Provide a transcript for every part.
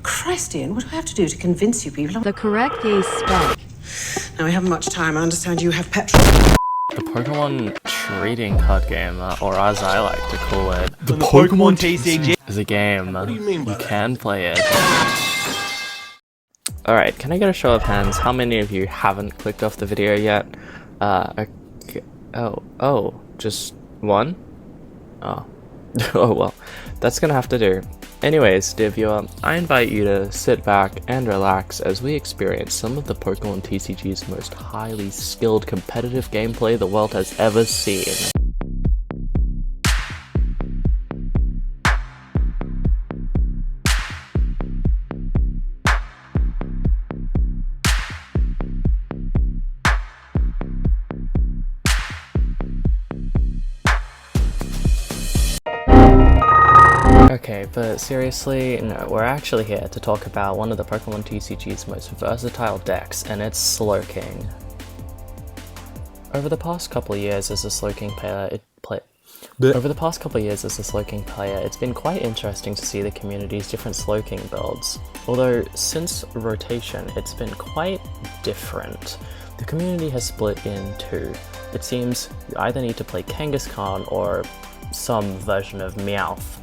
Christ, Ian, what do I have to do to convince you people? The correct is spec. Now, we haven't much time. I understand you have Petrel. The Pokemon trading card game, or as I like to call it, the Pokemon TCG is a game. What do you mean by you that? can play it. Alright, can I get a show of hands? How many of you haven't clicked off the video yet? Okay. Oh, just one? Oh. Oh well, that's gonna have to do. Anyways, dear viewer, I invite you to sit back and relax as we experience some of the Pokemon TCG's most highly skilled competitive gameplay the world has ever seen. Okay, but seriously, no, we're actually here to talk about one of the Pokemon TCG's most versatile decks, and it's Slowking. Over the past couple of years as a Slowking player, it's been quite interesting to see the community's different Slowking builds. Although, since rotation, it's been quite different. The community has split in two. It seems you either need to play Kangaskhan or some version of Meowth.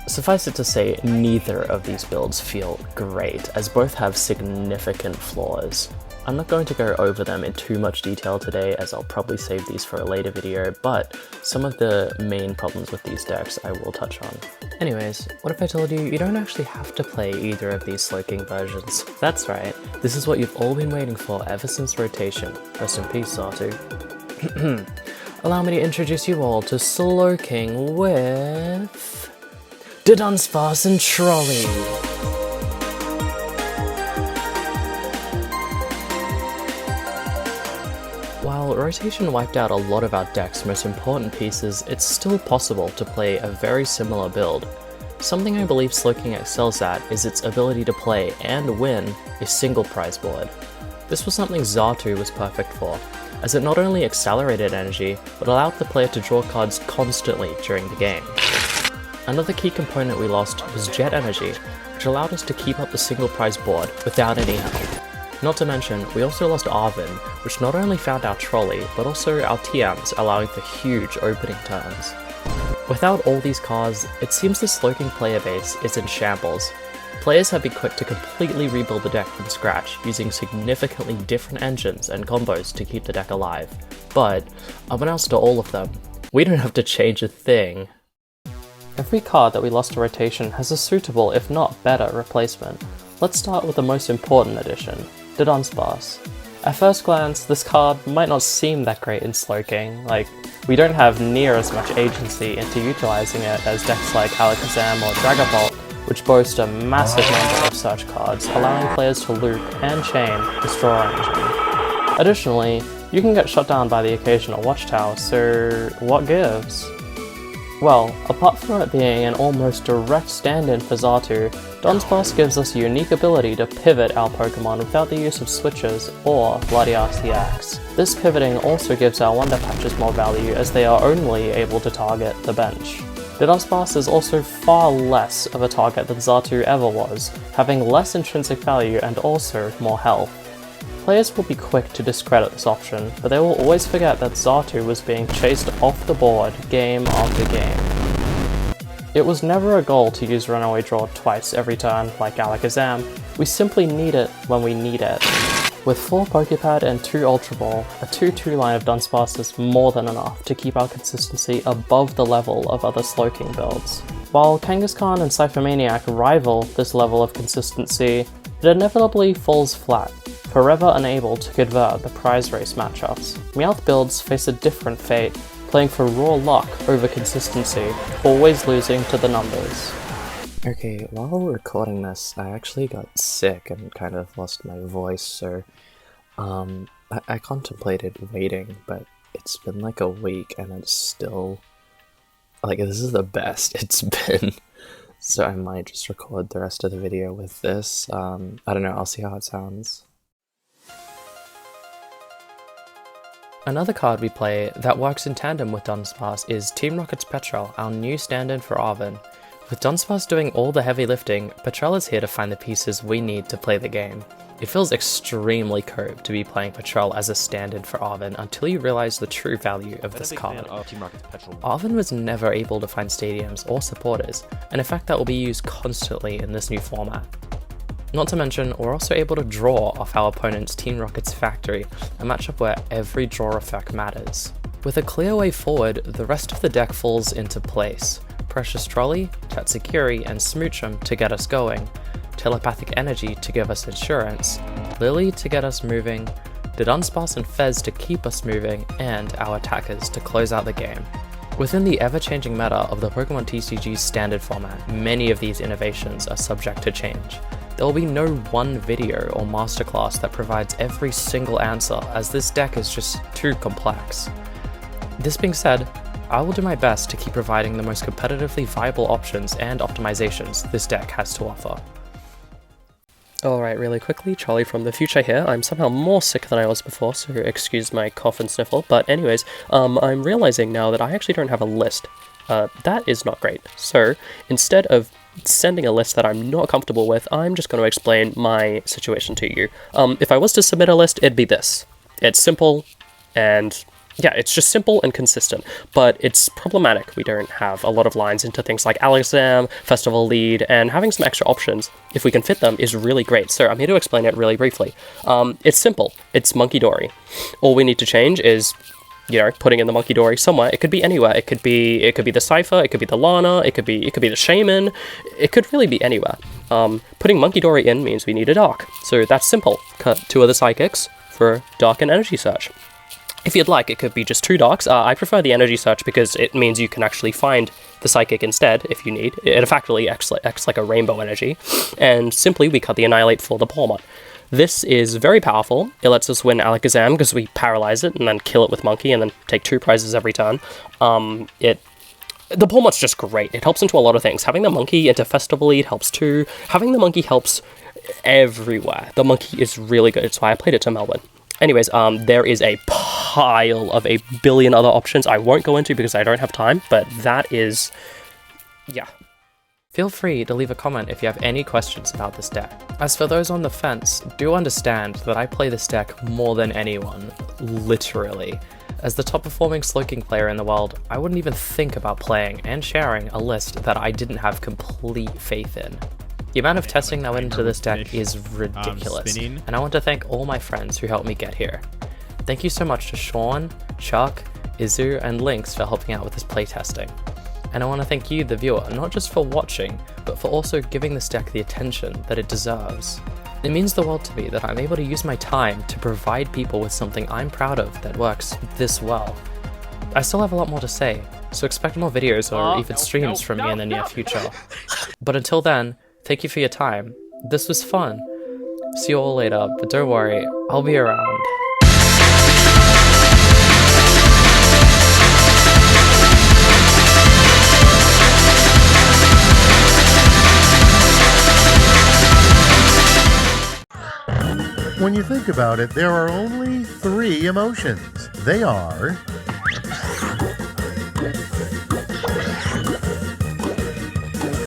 Suffice it to say, neither of these builds feel great, as both have significant flaws. I'm not going to go over them in too much detail today, as I'll probably save these for a later video, but some of the main problems with these decks I will touch on. Anyways, what if I told you don't actually have to play either of these Slowking versions? That's right, this is what you've all been waiting for ever since rotation. Rest in peace, Sartu. Allow me to introduce you all to Slowking with Dudunsparce and Trolley. While rotation wiped out a lot of our deck's most important pieces, it's still possible to play a very similar build. Something I believe Slowking excels at is its ability to play and win a single prize board. This was something Xatu was perfect for, as it not only accelerated energy, but allowed the player to draw cards constantly during the game. Another key component we lost was Jet Energy, which allowed us to keep up the single prize board without any help. Not to mention, we also lost Arven, which not only found our Trolley, but also our TMs, allowing for huge opening turns. Without all these cards, it seems the Slowking player base is in shambles. Players have been quick to completely rebuild the deck from scratch, using significantly different engines and combos to keep the deck alive. But, unbeknownst to all of them, we don't have to change a thing. Every card that we lost to rotation has a suitable, if not better, replacement. Let's start with the most important addition, Dudunsparce. At first glance, this card might not seem that great in Slowking, like, we don't have near as much agency into utilizing it as decks like Alakazam or Dragapult, which boast a massive number of such cards, allowing players to loop and chain this draw engine. Additionally, you can get shut down by the occasional Watchtower, so what gives? Well, apart from it being an almost direct stand-in for Xatu, Dunsparce gives us a unique ability to pivot our Pokemon without the use of switches or Latias the X. This pivoting also gives our Wonder Patches more value, as they are only able to target the bench. Dudunsparce is also far less of a target than Xatu ever was, having less intrinsic value and also more health. Players will be quick to discredit this option, but they will always forget that Xatu was being chased off the board game after game. It was never a goal to use Runaway Draw twice every turn like Alakazam, we simply need it when we need it. With 4 Poké Pad and 2 Ultra Ball, a 2-2 line of Dunsparce is more than enough to keep our consistency above the level of other Slowking builds. While Kangaskhan and Cyphermaniac rival this level of consistency, it inevitably falls flat, forever unable to convert the prize race matchups. Meowth builds face a different fate, playing for raw luck over consistency, always losing to the numbers. Okay, while recording this, I actually got sick and kind of lost my voice, so I contemplated waiting, but it's been like a week and it's still, like, this is the best it's been. So I might just record the rest of the video with this. I don't know, I'll see how it sounds. Another card we play that works in tandem with Dunsparce is Team Rocket's Petrel, our new stand-in for Arven. With Dunsparce doing all the heavy lifting, Petrel is here to find the pieces we need to play the game. It feels extremely cove to be playing Petrel as a stand-in for Arven until you realise the true value of this card. Arven was never able to find stadiums or supporters, and in fact that will be used constantly in this new format. Not to mention, we're also able to draw off our opponent's Team Rocket's factory, a matchup where every draw effect matters. With a clear way forward, the rest of the deck falls into place. Precious Trolley, Tatsugiri, and Smoochum to get us going, Telepathic Energy to give us insurance, Lillie to get us moving, Dudunsparce and Fez to keep us moving, and our attackers to close out the game. Within the ever-changing meta of the Pokemon TCG's standard format, many of these innovations are subject to change. There will be no one video or masterclass that provides every single answer, as this deck is just too complex. This being said, I will do my best to keep providing the most competitively viable options and optimizations this deck has to offer. Alright, really quickly, Charlie from the future here. I'm somehow more sick than I was before, so excuse my cough and sniffle, but anyways, I'm realizing now that I actually don't have a list. That is not great. So, instead of sending a list that I'm not comfortable with, I'm just going to explain my situation to you. If I was to submit a list, it'd be this. It's simple, and yeah, it's just simple and consistent, but it's problematic. We don't have a lot of lines into things like Alakazam, Festival Lead, and having some extra options, if we can fit them, is really great. So I'm here to explain it really briefly. It's simple. It's Munkidori. All we need to change is, you know, putting in the Munkidori somewhere. It could be anywhere. It could be the Cypher, it could be the Lana, it could be the Shaymin. It could really be anywhere. Putting Munkidori in means we need a Dark. So that's simple. Cut 2 of the Psychics for Dark and Energy Search. If you'd like, it could be just 2 Darks. I prefer the Energy Search because it means you can actually find the Psychic instead if you need. It effectively acts like a Rainbow Energy. And simply, we cut the Annihilate for the Pawmot. This is very powerful. It lets us win Alakazam because we paralyze it and then kill it with Monkey and then take 2 prizes every turn. The Pawmot's just great. It helps into a lot of things. Having the Monkey into Festival Lead helps too. Having the Monkey helps everywhere. The Monkey is really good. It's why I played it to Melbourne. Anyways, there is a pile of a billion other options I won't go into because I don't have time, but that is, yeah. Feel free to leave a comment if you have any questions about this deck. As for those on the fence, do understand that I play this deck more than anyone, literally. As the top performing Slowking player in the world, I wouldn't even think about playing and sharing a list that I didn't have complete faith in. The amount of testing that went into this deck is ridiculous, and I want to thank all my friends who helped me get here. Thank you so much to Sean, Chuck, Izu, and Lynx for helping out with this playtesting. And I want to thank you, the viewer, not just for watching, but for also giving this deck the attention that it deserves. It means the world to me that I'm able to use my time to provide people with something I'm proud of that works this well. I still have a lot more to say, so expect more videos or even streams from me in the near future. But until then, thank you for your time. This was fun. See you all later, but don't worry, I'll be around. When you think about it, there are only 3 emotions. They are